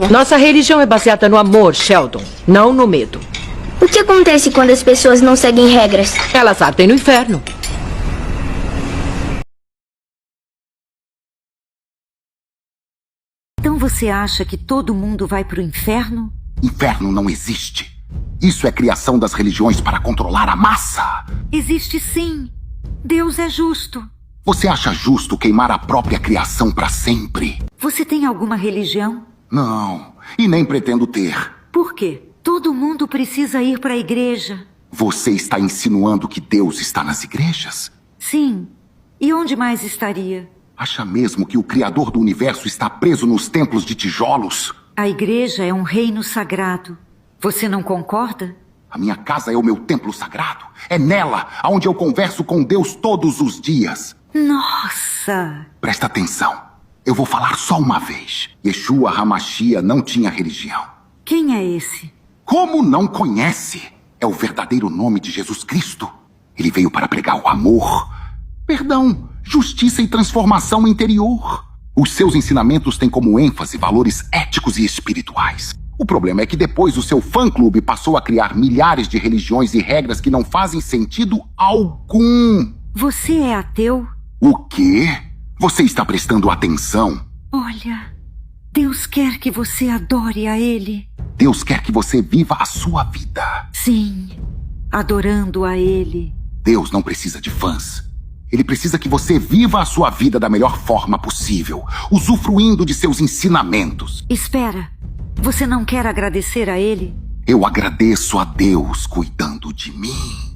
Nossa religião é baseada no amor, Sheldon, não no medo. O que acontece quando as pessoas não seguem regras? Elas ardem no inferno. Então você acha que todo mundo vai pro inferno? Inferno não existe. Isso é criação das religiões para controlar a massa. Existe sim. Deus é justo. Você acha justo queimar a própria criação para sempre? Você tem alguma religião? Não, e nem pretendo ter. Por quê? Todo mundo precisa ir para a igreja. Você está insinuando que Deus está nas igrejas? Sim. E onde mais estaria? Acha mesmo que o Criador do Universo está preso nos templos de tijolos? A igreja é um reino sagrado. Você não concorda? A minha casa é o meu templo sagrado. É nela onde eu converso com Deus todos os dias. Nossa! Presta atenção. Eu vou falar só uma vez. Yeshua HaMashiach não tinha religião. Quem é esse? Como não conhece? É o verdadeiro nome de Jesus Cristo. Ele veio para pregar o amor, perdão, justiça e transformação interior. Os seus ensinamentos têm como ênfase valores éticos e espirituais. O problema é que depois o seu fã-clube passou a criar milhares de religiões e regras que não fazem sentido algum. Você é ateu? O quê? Você está prestando atenção? Olha, Deus quer que você adore a Ele. Deus quer que você viva a sua vida. Sim, adorando a Ele. Deus não precisa de fãs. Ele precisa que você viva a sua vida da melhor forma possível, usufruindo de seus ensinamentos. Espera, você não quer agradecer a Ele? Eu agradeço a Deus cuidando de mim.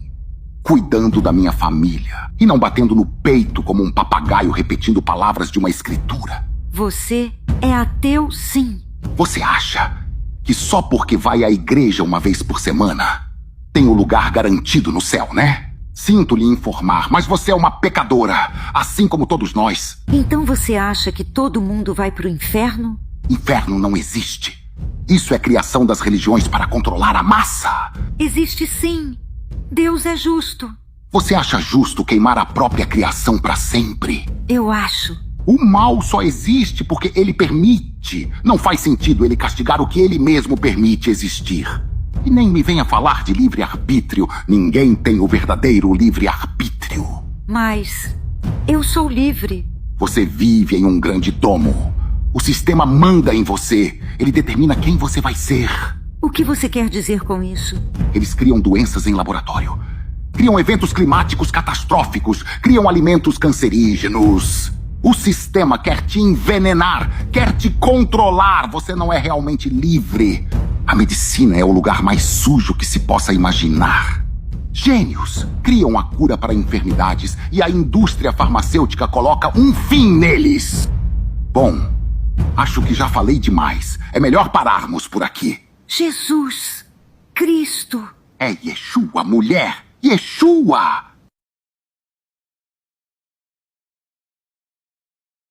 Cuidando da minha família e não batendo no peito como um papagaio repetindo palavras de uma escritura. Você é ateu, sim. Você acha que só porque vai à igreja uma vez por semana tem o lugar garantido no céu, né? Sinto lhe informar, mas você é uma pecadora, assim como todos nós. Então você acha que todo mundo vai pro inferno? Inferno não existe. Isso é criação das religiões para controlar a massa. Existe sim. Deus é justo. Você acha justo queimar a própria criação para sempre? Eu acho. O mal só existe porque ele permite. Não faz sentido ele castigar o que ele mesmo permite existir. E nem me venha falar de livre-arbítrio. Ninguém tem o verdadeiro livre-arbítrio. Mas eu sou livre. Você vive em um grande domo. O sistema manda em você. Ele determina quem você vai ser. O que você quer dizer com isso? Eles criam doenças em laboratório. Criam eventos climáticos catastróficos. Criam alimentos cancerígenos. O sistema quer te envenenar, quer te controlar. Você não é realmente livre. A medicina é o lugar mais sujo que se possa imaginar. Gênios criam a cura para enfermidades e a indústria farmacêutica coloca um fim neles. Bom, acho que já falei demais. É melhor pararmos por aqui. Jesus, Cristo. É Yeshua, mulher. Yeshua.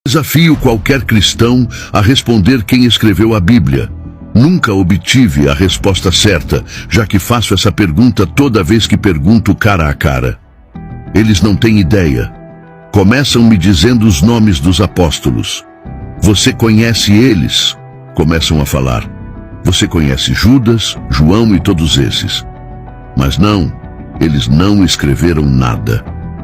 Desafio qualquer cristão a responder quem escreveu a Bíblia. Nunca obtive a resposta certa, já que faço essa pergunta toda vez que pergunto cara a cara. Eles não têm ideia. Começam me dizendo os nomes dos apóstolos. Você conhece eles? Começam a falar. Você conhece Judas, João e todos esses. Mas não, eles não escreveram nada.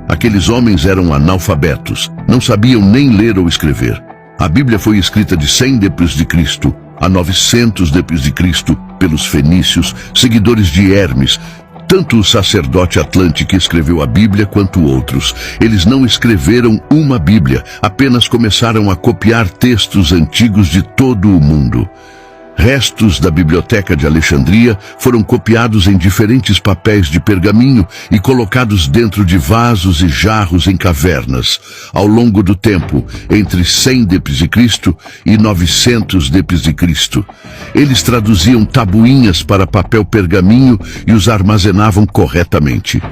Aqueles homens eram analfabetos, não sabiam nem ler ou escrever. A Bíblia foi escrita de 100 depois de Cristo a 900 depois de Cristo pelos fenícios, seguidores de Hermes. Tanto o sacerdote Atlante que escreveu a Bíblia quanto outros. Eles não escreveram uma Bíblia, apenas começaram a copiar textos antigos de todo o mundo. Restos da Biblioteca de Alexandria foram copiados em diferentes papéis de pergaminho e colocados dentro de vasos e jarros em cavernas, ao longo do tempo, entre 100 d.C. e 900 d.C. Eles traduziam tabuinhas para papel pergaminho e os armazenavam corretamente.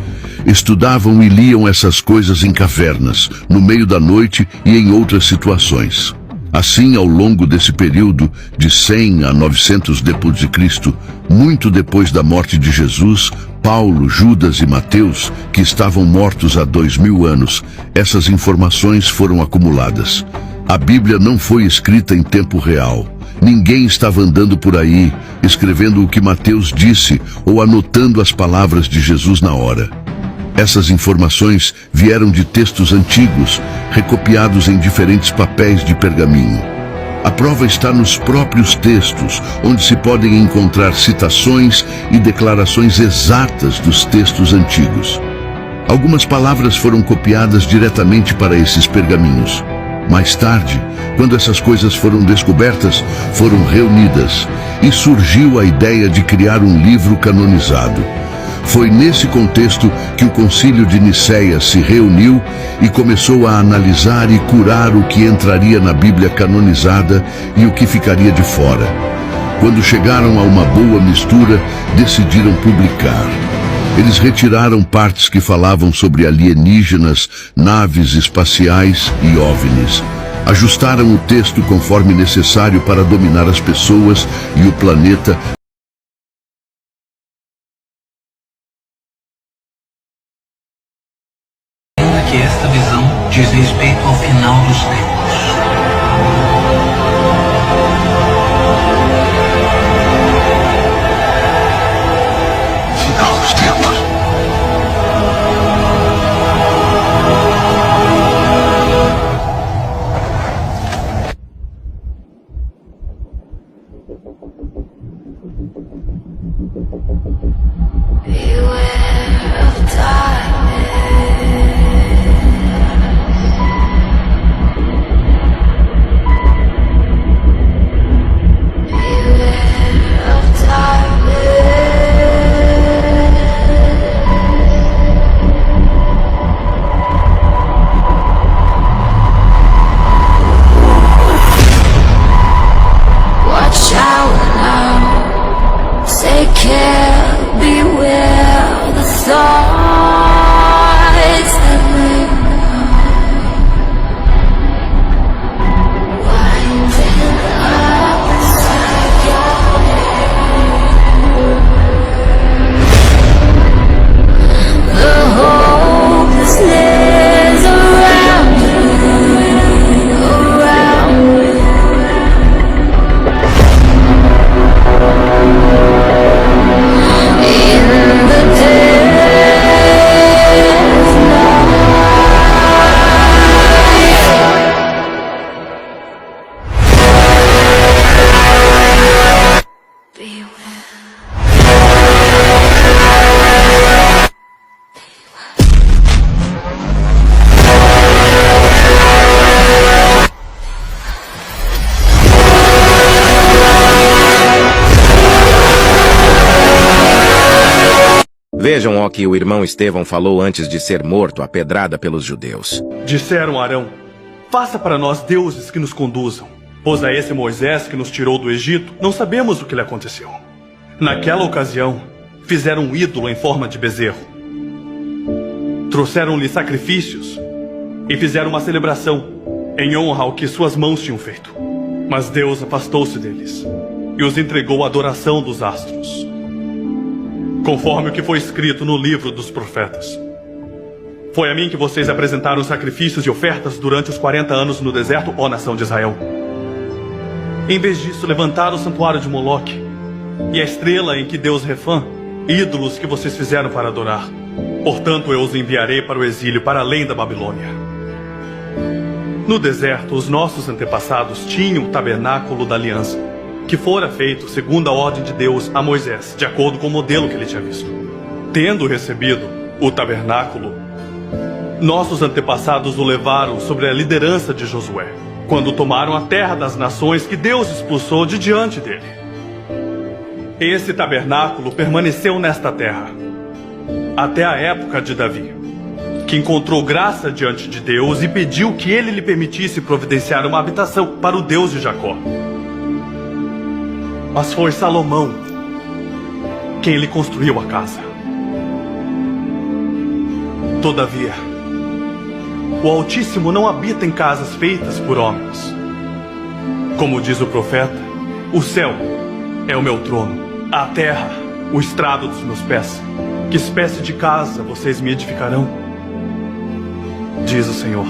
Estudavam e liam essas coisas em cavernas, no meio da noite e em outras situações. Assim, ao longo desse período, de 100 a 900 depois de Cristo, muito depois da morte de Jesus, Paulo, Judas e Mateus, que estavam mortos há 2000 anos, essas informações foram acumuladas. A Bíblia não foi escrita em tempo real. Ninguém estava andando por aí, escrevendo o que Mateus disse ou anotando as palavras de Jesus na hora. Essas informações vieram de textos antigos, recopiados em diferentes papéis de pergaminho. A prova está nos próprios textos, onde se podem encontrar citações e declarações exatas dos textos antigos. Algumas palavras foram copiadas diretamente para esses pergaminhos. Mais tarde, quando essas coisas foram descobertas, foram reunidas e surgiu a ideia de criar um livro canonizado. Foi nesse contexto que o Concílio de Nicéia se reuniu e começou a analisar e curar o que entraria na Bíblia canonizada e o que ficaria de fora. Quando chegaram a uma boa mistura, decidiram publicar. Eles retiraram partes que falavam sobre alienígenas, naves espaciais e OVNIs. Ajustaram o texto conforme necessário para dominar as pessoas e o planeta. Que esta visão diz respeito ao final dos tempos. Final dos tempos. Beware of darkness. Vejam o que o irmão Estevão falou antes de ser morto à pedrada pelos judeus. Disseram a Arão: faça para nós deuses que nos conduzam, pois a esse Moisés que nos tirou do Egito, não sabemos o que lhe aconteceu. Naquela ocasião, fizeram um ídolo em forma de bezerro. Trouxeram-lhe sacrifícios e fizeram uma celebração em honra ao que suas mãos tinham feito. Mas Deus afastou-se deles e os entregou à adoração dos astros, conforme o que foi escrito no livro dos profetas. Foi a mim que vocês apresentaram sacrifícios e ofertas durante os 40 anos no deserto, ó nação de Israel. Em vez disso, levantaram o santuário de Moloque e a estrela em que Deus Refã, ídolos que vocês fizeram para adorar. Portanto, eu os enviarei para o exílio, para além da Babilônia. No deserto, os nossos antepassados tinham o tabernáculo da aliança, que fora feito segundo a ordem de Deus a Moisés, de acordo com o modelo que ele tinha visto. Tendo recebido o tabernáculo, nossos antepassados o levaram sobre a liderança de Josué, quando tomaram a terra das nações que Deus expulsou de diante dele. Esse tabernáculo permaneceu nesta terra até a época de Davi, que encontrou graça diante de Deus e pediu que ele lhe permitisse providenciar uma habitação para o Deus de Jacó. Mas foi Salomão quem lhe construiu a casa. Todavia, o Altíssimo não habita em casas feitas por homens. Como diz o profeta, o céu é o meu trono, a terra, o estrado dos meus pés. Que espécie de casa vocês me edificarão? Diz o Senhor.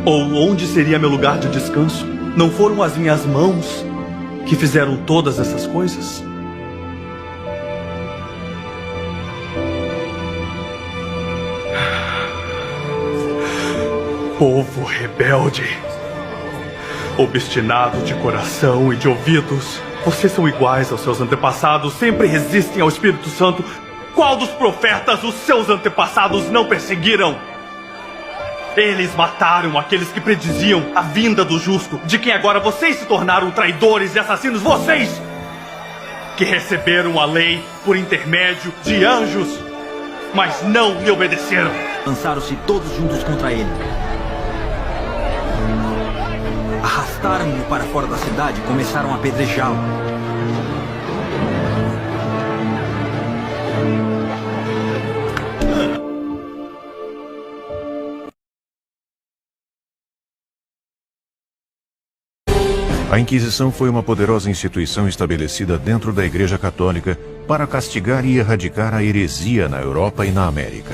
Ou onde seria meu lugar de descanso? Não foram as minhas mãos que fizeram todas essas coisas? Povo rebelde, obstinado de coração e de ouvidos, vocês são iguais aos seus antepassados, sempre resistem ao Espírito Santo. Qual dos profetas os seus antepassados não perseguiram? Eles mataram aqueles que prediziam a vinda do justo, de quem agora vocês se tornaram traidores e assassinos. Vocês que receberam a lei por intermédio de anjos, mas não lhe obedeceram. Lançaram-se todos juntos contra ele. Arrastaram-no para fora da cidade e começaram a apedrejá-lo. A Inquisição foi uma poderosa instituição estabelecida dentro da Igreja Católica para castigar e erradicar a heresia na Europa e na América.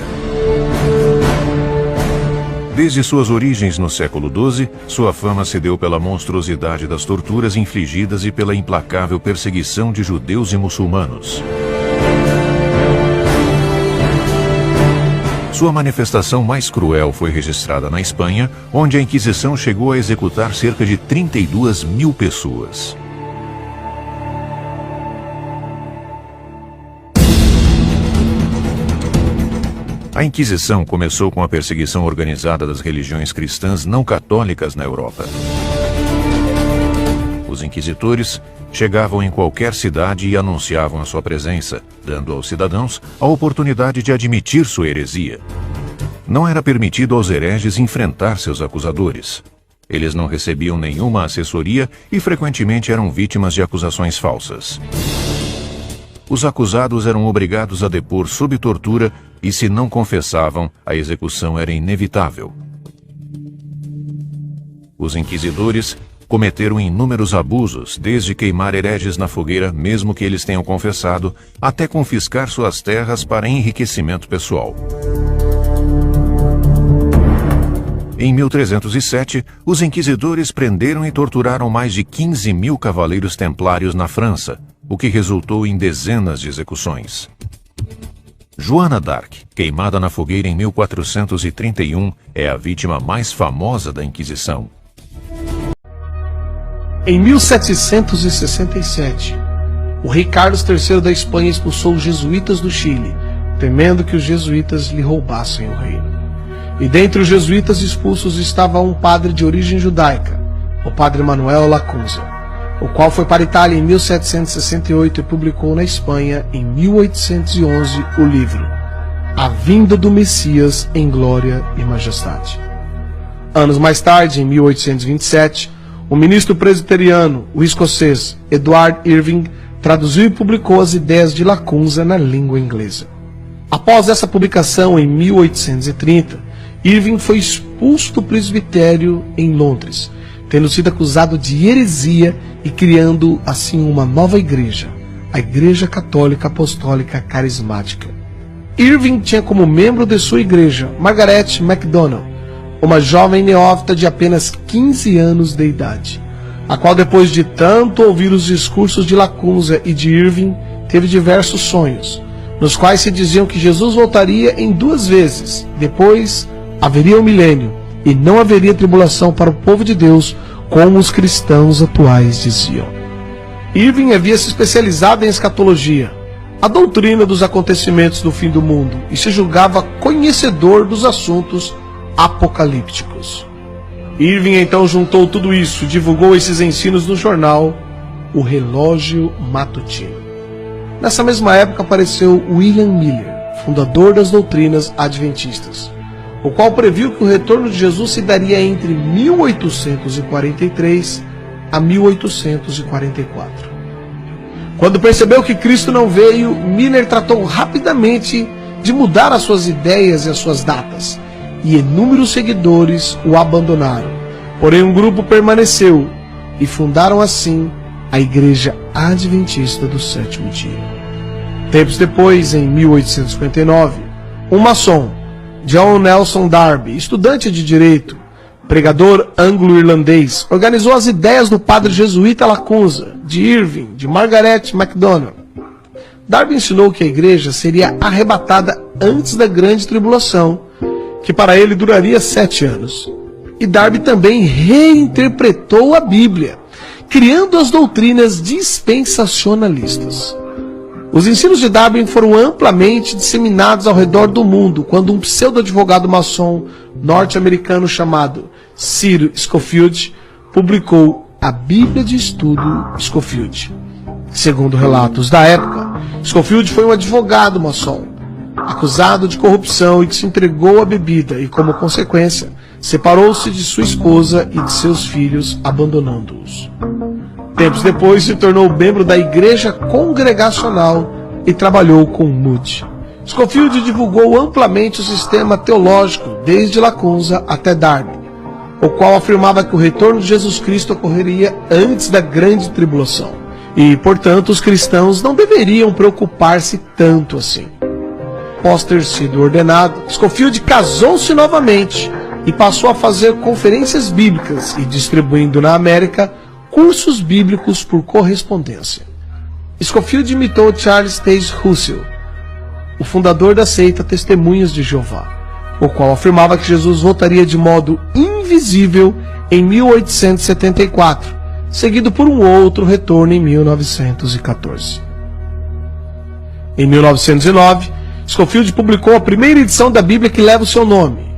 Desde suas origens no século XII, sua fama se deu pela monstruosidade das torturas infligidas e pela implacável perseguição de judeus e muçulmanos. Sua manifestação mais cruel foi registrada na Espanha, onde a Inquisição chegou a executar cerca de 32 mil pessoas. A Inquisição começou com a perseguição organizada das religiões cristãs não católicas na Europa. Os inquisitores chegavam em qualquer cidade e anunciavam a sua presença, dando aos cidadãos a oportunidade de admitir sua heresia. Não era permitido aos hereges enfrentar seus acusadores. Eles não recebiam nenhuma assessoria e frequentemente eram vítimas de acusações falsas. Os acusados eram obrigados a depor sob tortura e, se não confessavam, a execução era inevitável. Os inquisidores cometeram inúmeros abusos, desde queimar hereges na fogueira, mesmo que eles tenham confessado, até confiscar suas terras para enriquecimento pessoal. Em 1307, os inquisidores prenderam e torturaram mais de 15 mil cavaleiros templários na França, o que resultou em dezenas de execuções. Joana d'Arc, queimada na fogueira em 1431, é a vítima mais famosa da Inquisição. Em 1767, o rei Carlos III da Espanha expulsou os jesuítas do Chile, temendo que os jesuítas lhe roubassem o reino. E dentre os jesuítas expulsos estava um padre de origem judaica, o padre Manuel Lacunza, o qual foi para a Itália em 1768 e publicou na Espanha, em 1811, o livro A Vinda do Messias em Glória e Majestade. Anos mais tarde, em 1827, o ministro presbiteriano, o escocês Edward Irving, traduziu e publicou as ideias de Lacunza na língua inglesa. Após essa publicação, em 1830, Irving foi expulso do presbitério em Londres, tendo sido acusado de heresia e criando assim uma nova igreja, a Igreja Católica Apostólica Carismática. Irving tinha como membro de sua igreja Margaret MacDonald, uma jovem neófita de apenas 15 anos de idade, a qual, depois de tanto ouvir os discursos de Lacunza e de Irving, teve diversos sonhos, nos quais se diziam que Jesus voltaria em 2 vezes, depois haveria um milênio, e não haveria tribulação para o povo de Deus, como os cristãos atuais diziam. Irving havia se especializado em escatologia, a doutrina dos acontecimentos do fim do mundo, e se julgava conhecedor dos assuntos apocalípticos. Irving então juntou tudo isso e divulgou esses ensinos no jornal O Relógio Matutino. Nessa mesma época apareceu William Miller, fundador das doutrinas adventistas, o qual previu que o retorno de Jesus se daria entre 1843 a 1844. Quando percebeu que Cristo não veio, Miller tratou rapidamente de mudar as suas ideias e as suas datas, e inúmeros seguidores o abandonaram. Porém, um grupo permaneceu e fundaram assim a Igreja Adventista do Sétimo Dia. Tempos depois, em 1859, um maçom, John Nelson Darby, estudante de direito, pregador anglo-irlandês, organizou as ideias do padre jesuíta Lacunza, de Irving, de Margaret MacDonald. Darby ensinou que a igreja seria arrebatada antes da grande tribulação, que para ele duraria 7 anos. E Darby também reinterpretou a Bíblia, criando as doutrinas dispensacionalistas. Os ensinos de Darby foram amplamente disseminados ao redor do mundo quando um pseudo-advogado maçom norte-americano chamado Cyril Scofield publicou a Bíblia de Estudo Scofield. Segundo relatos da época, Scofield foi um advogado maçom, acusado de corrupção e que se entregou à bebida e, como consequência, separou-se de sua esposa e de seus filhos, abandonando-os. Tempos depois, se tornou membro da Igreja Congregacional e trabalhou com Moody. Scofield divulgou amplamente o sistema teológico desde Lacunza até Darby, o qual afirmava que o retorno de Jesus Cristo ocorreria antes da grande tribulação e, portanto, os cristãos não deveriam preocupar-se tanto assim. Após ter sido ordenado, Scofield casou-se novamente e passou a fazer conferências bíblicas e distribuindo na América cursos bíblicos por correspondência. Scofield imitou Charles Taze Russell, o fundador da seita Testemunhas de Jeová, o qual afirmava que Jesus voltaria de modo invisível em 1874, seguido por um outro retorno em 1914. Em 1909, Scofield publicou a primeira edição da Bíblia que leva o seu nome.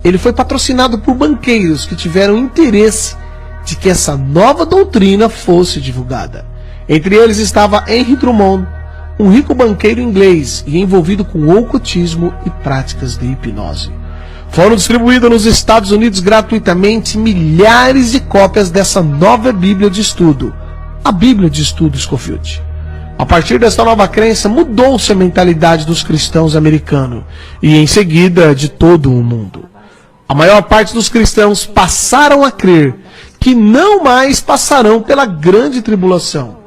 Ele foi patrocinado por banqueiros que tiveram interesse de que essa nova doutrina fosse divulgada. Entre eles estava Henry Drummond, um rico banqueiro inglês e envolvido com ocultismo e práticas de hipnose. Foram distribuídas nos Estados Unidos gratuitamente milhares de cópias dessa nova Bíblia de Estudo, a Bíblia de Estudo Scofield. A partir desta nova crença, mudou-se a mentalidade dos cristãos americanos e, em seguida, de todo o mundo. A maior parte dos cristãos passaram a crer que não mais passarão pela grande tribulação,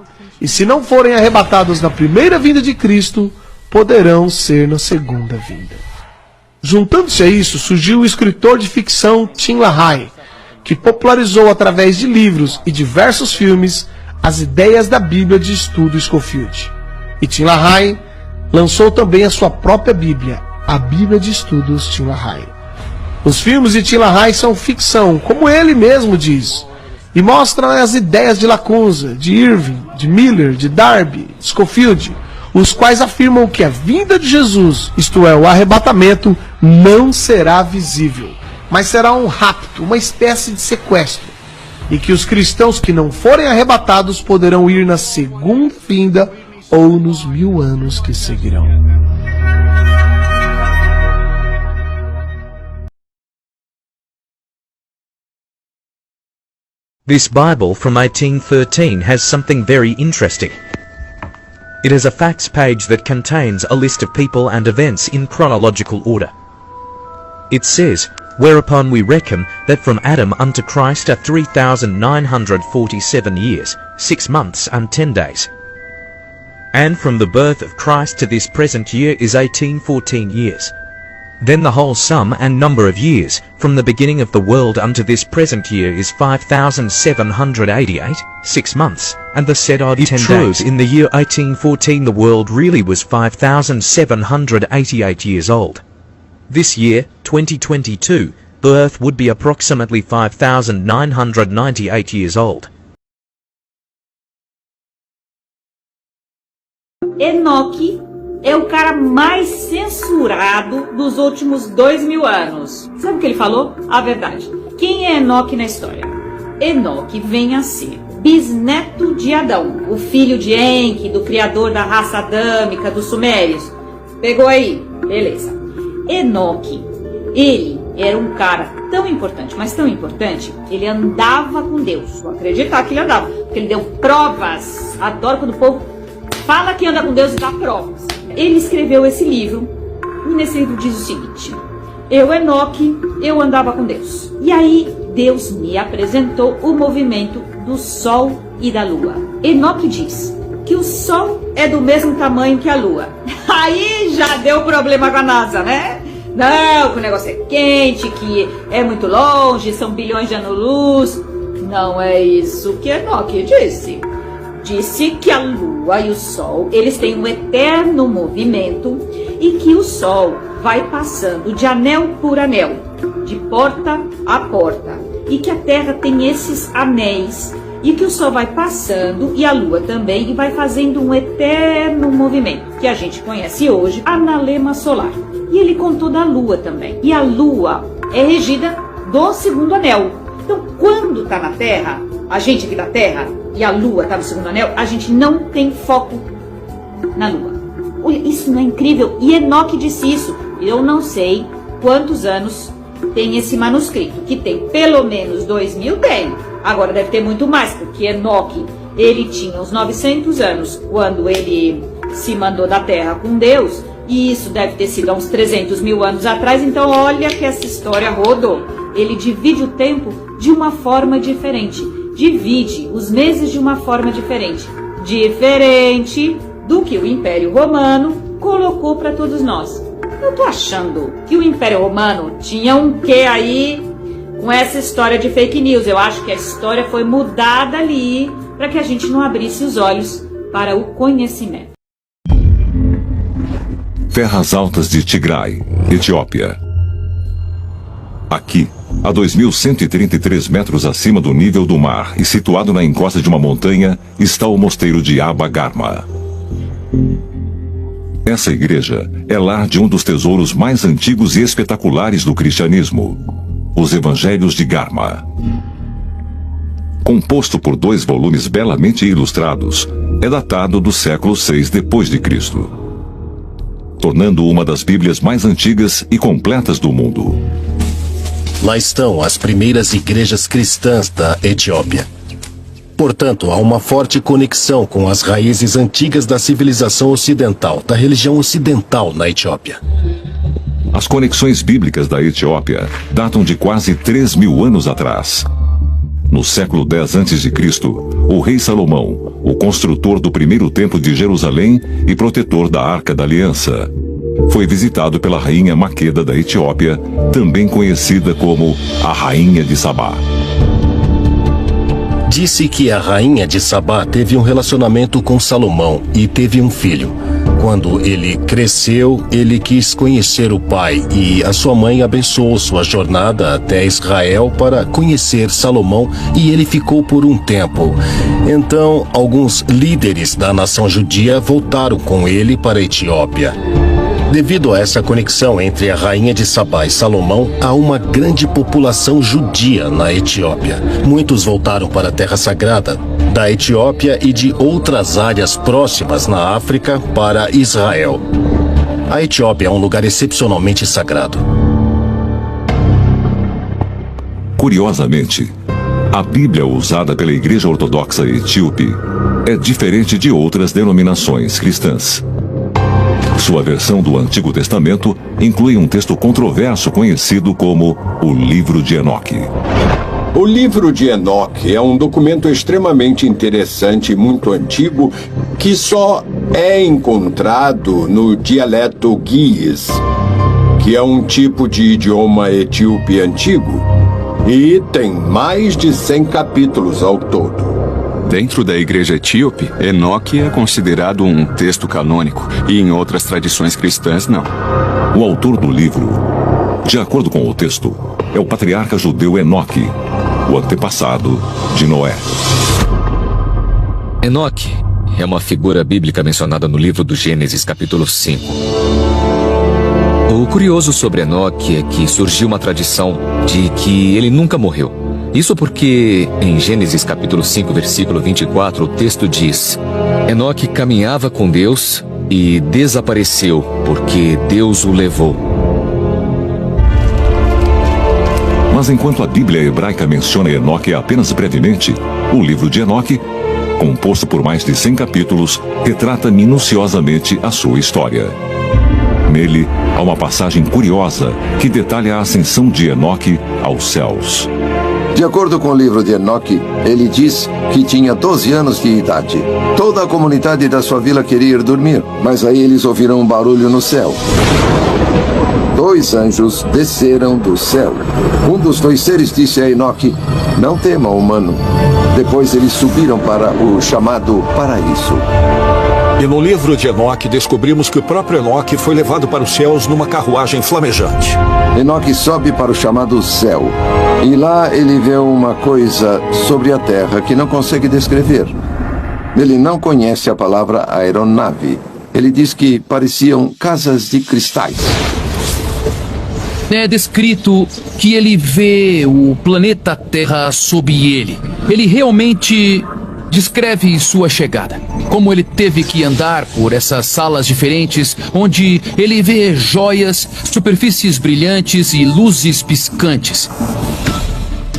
e se não forem arrebatados na primeira vinda de Cristo, poderão ser na segunda vinda. Juntando-se a isso, surgiu o escritor de ficção Tim LaHaye, que popularizou através de livros e diversos filmes as ideias da Bíblia de Estudo Scofield. E Tim LaHaye lançou também a sua própria Bíblia, a Bíblia de Estudos Tim LaHaye. Os filmes de Tim LaHaye são ficção, como ele mesmo diz, e mostram as ideias de Lacunza, de Irving, de Miller, de Darby, Scofield, os quais afirmam que a vinda de Jesus, isto é, o arrebatamento, não será visível, mas será um rapto, uma espécie de sequestro, e que os cristãos que não forem arrebatados poderão ir na segunda vinda ou nos 1000 anos que seguirão. This Bible from 1813 has something very interesting. It has a facts page that contains a list of people and events in chronological order. It says, whereupon we reckon that from Adam unto Christ are 3,947 years, 6 months and 10 days. And from the birth of Christ to this present year is 1814 years. Then the whole sum and number of years, from the beginning of the world unto this present year is 5,788, 6 months, and the said odd 10 days. In the year 1814 the world really was 5,788 years old. This year, 2022, the earth would be approximately 5,998 years old. Enoque é o cara mais censurado dos últimos 2000 anos. Sabe o que ele falou? A verdade. Quem é Enoque na história? Enoque vem a ser bisneto de Adão, o filho de Enki, do criador da raça adâmica dos sumérios. Pegou aí? Beleza. Enoque, ele era um cara tão importante, mas tão importante, ele andava com Deus. Vou acreditar que ele andava, porque ele deu provas. Adoro quando o povo fala que anda com Deus e dá provas. Ele escreveu esse livro, e nesse livro diz o seguinte: eu, Enoque, eu andava com Deus. E aí Deus me apresentou o movimento do Sol e da Lua. Enoque diz que o Sol é do mesmo tamanho que a Lua. Aí já deu problema com a NASA, né? Não, que o negócio é quente, que é muito longe, são bilhões de anos-luz. Não é isso que Enoque disse. Disse que a Lua e o Sol, eles têm um eterno movimento e que o Sol vai passando de anel por anel, de porta a porta, e que a Terra tem esses anéis, e que o Sol vai passando, e a Lua também, e vai fazendo um eterno movimento, que a gente conhece hoje, analema solar. E ele contou da Lua também. E a Lua é regida do segundo anel. Então, quando está na Terra, a gente aqui da Terra, e a Lua está no segundo anel, a gente não tem foco na Lua. Olha, isso não é incrível? E Enoque disse isso. Eu não sei quantos anos tem esse manuscrito, que tem pelo menos 2000, tem. Agora deve ter muito mais, porque Enoque, ele tinha uns 900 anos quando ele se mandou da Terra com Deus, e isso deve ter sido há uns 300 mil anos atrás. Então olha que essa história rodou. Ele divide o tempo de uma forma diferente, divide os meses de uma forma diferente, diferente do que o Império Romano colocou para todos nós. Eu tô achando que o Império Romano tinha um quê aí com essa história de fake news. Eu acho que a história foi mudada ali para que a gente não abrisse os olhos para o conhecimento. Terras Altas de Tigray, Etiópia. Aqui, a 2.133 metros acima do nível do mar e situado na encosta de uma montanha, está o mosteiro de Abba Garma. Essa igreja é lar de um dos tesouros mais antigos e espetaculares do cristianismo, os Evangelhos de Garma. Composto por 2 volumes belamente ilustrados, é datado do século VI d.C., tornando uma das Bíblias mais antigas e completas do mundo. Lá estão as primeiras igrejas cristãs da Etiópia. Portanto, há uma forte conexão com as raízes antigas da civilização ocidental, da religião ocidental na Etiópia. As conexões bíblicas da Etiópia datam de quase 3.000 anos atrás. No século X a.C., o rei Salomão, o construtor do primeiro templo de Jerusalém e protetor da Arca da Aliança, foi visitado pela rainha Maqueda da Etiópia, também conhecida como a Rainha de Sabá. Disse que a Rainha de Sabá teve um relacionamento com Salomão e teve um filho. Quando ele cresceu, ele quis conhecer o pai e a sua mãe abençoou sua jornada até Israel para conhecer Salomão e ele ficou por um tempo. Então, alguns líderes da nação judia voltaram com ele para a Etiópia. Devido a essa conexão entre a Rainha de Sabá e Salomão, há uma grande população judia na Etiópia. Muitos voltaram para a Terra Sagrada da Etiópia e de outras áreas próximas na África para Israel. A Etiópia é um lugar excepcionalmente sagrado. Curiosamente, a Bíblia usada pela Igreja Ortodoxa Etíope é diferente de outras denominações cristãs. Sua versão do Antigo Testamento inclui um texto controverso conhecido como o Livro de Enoque. O Livro de Enoque é um documento extremamente interessante e muito antigo que só é encontrado no dialeto Ge'ez, que é um tipo de idioma etíope antigo, e tem mais de 100 capítulos ao todo. Dentro da igreja etíope, Enoque é considerado um texto canônico, e em outras tradições cristãs, não. O autor do livro, de acordo com o texto, é o patriarca judeu Enoque, o antepassado de Noé. Enoque é uma figura bíblica mencionada no livro do Gênesis, capítulo 5. O curioso sobre Enoque é que surgiu uma tradição de que ele nunca morreu. Isso porque, em Gênesis capítulo 5, versículo 24, o texto diz: Enoque caminhava com Deus e desapareceu, porque Deus o levou. Mas enquanto a Bíblia hebraica menciona Enoque apenas brevemente, o livro de Enoque, composto por mais de 100 capítulos, retrata minuciosamente a sua história. Nele, há uma passagem curiosa que detalha a ascensão de Enoque aos céus. De acordo com o livro de Enoque, ele diz que tinha 12 anos de idade. Toda a comunidade da sua vila queria ir dormir, mas aí eles ouviram um barulho no céu. 2 anjos desceram do céu. Um dos 2 seres disse a Enoque: não tema, humano. Depois eles subiram para o chamado paraíso. E no livro de Enoque descobrimos que o próprio Enoque foi levado para os céus numa carruagem flamejante. Enoque sobe para o chamado céu. E lá ele vê uma coisa sobre a terra que não consegue descrever. Ele não conhece a palavra aeronave. Ele diz que pareciam casas de cristais. É descrito que ele vê o planeta Terra sob ele. Ele realmente descreve sua chegada. Como ele teve que andar por essas salas diferentes, onde ele vê joias, superfícies brilhantes e luzes piscantes.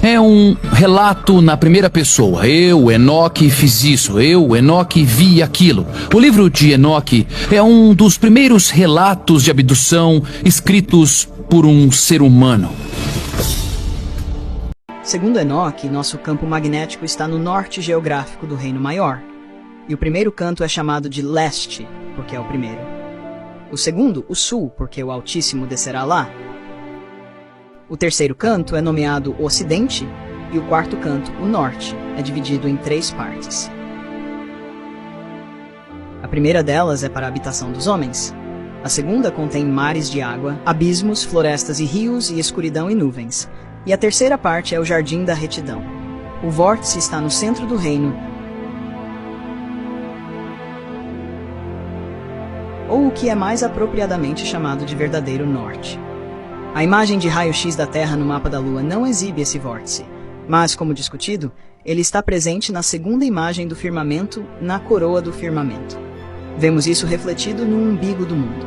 É um relato na primeira pessoa. Eu, Enoque, fiz isso. Eu, Enoque, vi aquilo. O livro de Enoque é um dos primeiros relatos de abdução escritos por um ser humano. Segundo Enoque, nosso campo magnético está no norte geográfico do Reino Maior. E o primeiro canto é chamado de leste, porque é o primeiro. O segundo, o sul, porque o Altíssimo descerá lá. O terceiro canto é nomeado Ocidente e o quarto canto, o Norte, é dividido em 3 partes. A primeira delas é para a habitação dos homens. A segunda contém mares de água, abismos, florestas e rios e escuridão e nuvens. E a terceira parte é o Jardim da Retidão. O vórtice está no centro do reino, ou o que é mais apropriadamente chamado de verdadeiro norte. A imagem de raio-x da Terra no mapa da Lua não exibe esse vórtice, mas, como discutido, ele está presente na segunda imagem do firmamento, na coroa do firmamento. Vemos isso refletido no umbigo do mundo.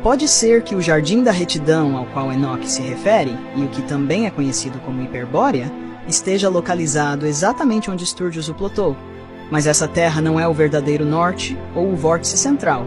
Pode ser que o Jardim da Retidão ao qual Enoque se refere, e o que também é conhecido como Hiperbórea, esteja localizado exatamente onde Sturgios o plotou, mas essa terra não é o verdadeiro norte ou o vórtice central,